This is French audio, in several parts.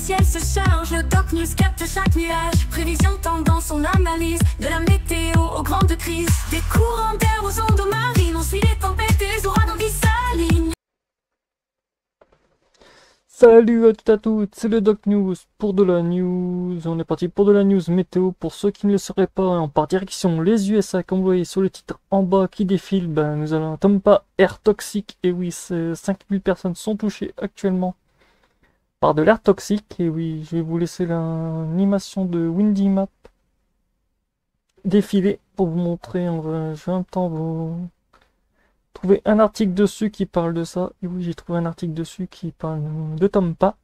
ciel se charge, le Doc News capte chaque nuage. Prévision, tendance, on analyse. De la météo aux grandes crises. Des courants d'air aux ondes marines. On suit les tempêtes et les ouragans qui s'alignent. Salut à toutes et à toutes, c'est le Doc News pour de la news. On est parti pour de la news météo. Pour ceux qui ne le sauraient pas, on part direction les USA. Comme vous voyez sur le titre en bas qui défile, nous allons à Tampa, air toxique. Et oui, 5000 personnes sont touchées actuellement par de l'air toxique. Et oui, je vais vous laisser l'animation de Windy Map défiler pour vous montrer. Je vais en même temps vous trouver un article dessus qui parle de ça. Et oui, j'ai trouvé un article dessus qui parle de Tampa.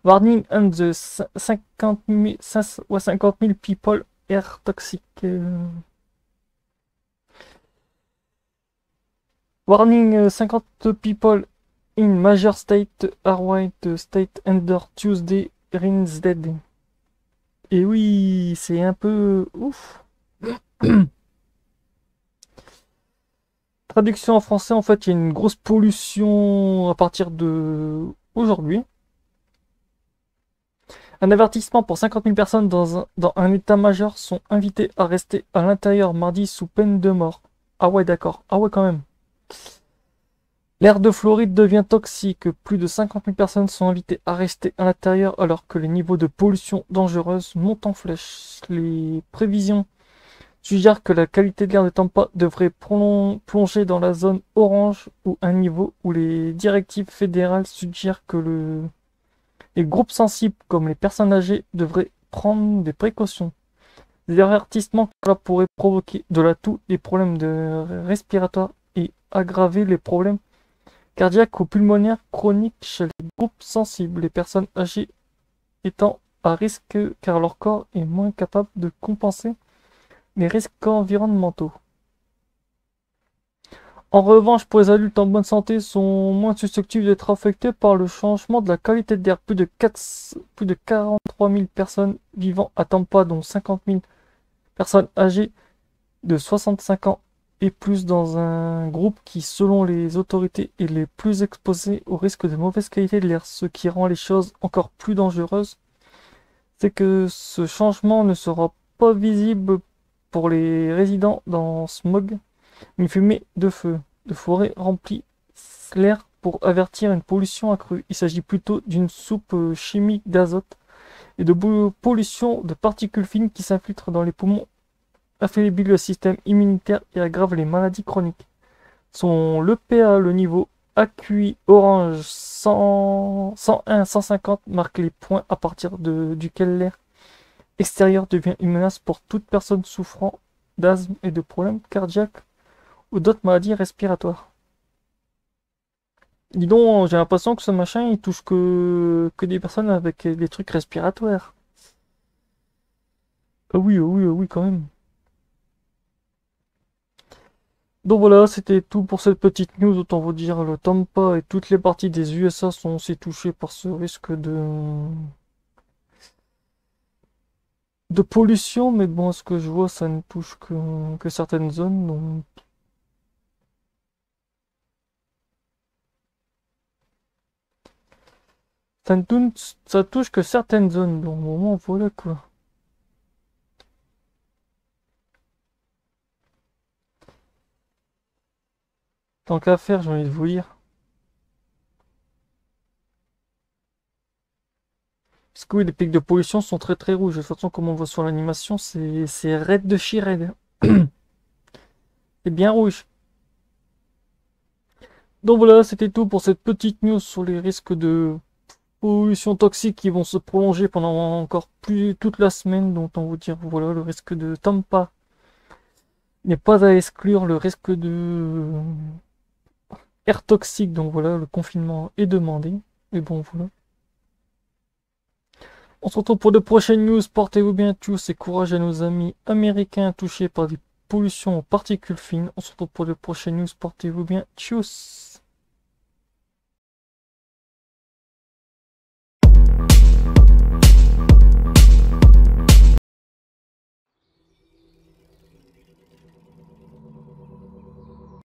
Warning on the 50 000 people air toxic. Warning 50 people in major state are white state under Tuesday rains dead. Et oui, c'est un peu ouf. Traduction en français, en fait, il y a une grosse pollution à partir de aujourd'hui. Un avertissement pour 50 000 personnes dans un état majeur sont invitées à rester à l'intérieur mardi sous peine de mort. Ah ouais, d'accord. Ah ouais, quand même. L'air de Floride devient toxique. Plus de 50 000 personnes sont invitées à rester à l'intérieur alors que les niveaux de pollution dangereuse montent en flèche. Les prévisions suggère que la qualité de l'air de Tampa devrait plonger dans la zone orange ou un niveau où les directives fédérales suggèrent que les groupes sensibles comme les personnes âgées devraient prendre des précautions. Des avertissements pourraient provoquer de la toux, des problèmes respiratoires et aggraver les problèmes cardiaques ou pulmonaires chroniques chez les groupes sensibles, les personnes âgées étant à risque car leur corps est moins capable de compenser les risques environnementaux. En revanche, pour les adultes en bonne santé sont moins susceptibles d'être affectés par le changement de la qualité de l'air. Plus de 43 000 personnes vivant à Tampa, dont 50 000 personnes âgées de 65 ans et plus dans un groupe qui, selon les autorités, est les plus exposés au risque de mauvaise qualité de l'air. Ce qui rend les choses encore plus dangereuses, c'est que ce changement ne sera pas visible pour les résidents dans smog. Une fumée de feu de forêt remplit l'air pour avertir une pollution accrue. Il s'agit plutôt d'une soupe chimique d'azote et de pollution de particules fines qui s'infiltrent dans les poumons, affaiblit le système immunitaire et aggrave les maladies chroniques. Son l'EPA, le niveau AQI orange 101-150 marque les points à partir duquel l'air extérieur devient une menace pour toute personne souffrant d'asthme et de problèmes cardiaques ou d'autres maladies respiratoires. Dis donc, j'ai l'impression que ce machin il touche que des personnes avec des trucs respiratoires. Ah oui, ah oui, ah oui, quand même. Donc voilà, c'était tout pour cette petite news. Autant vous dire, le Tampa et toutes les parties des USA sont aussi touchées par ce risque de pollution, mais bon, ce que je vois, ça ne touche que certaines zones, donc... Ça touche que certaines zones, donc au moment, voilà quoi. Tant qu'à faire, j'ai envie de vous lire. Parce que oui, les pics de pollution sont très très rouges. De toute façon, comme on voit sur l'animation, c'est raide de chez raide. C'est bien rouge. Donc voilà, c'était tout pour cette petite news sur les risques de pollution toxique qui vont se prolonger pendant encore plus toute la semaine. Donc on vous dire, voilà, le risque de Tampa n'est pas à exclure, le risque de air toxique. Donc voilà, le confinement est demandé. Et bon, voilà. On se retrouve pour de prochaines news. Portez-vous bien tous et courage à nos amis américains touchés par des pollutions aux particules fines. On se retrouve pour de prochaines news. Portez-vous bien. Tchuss.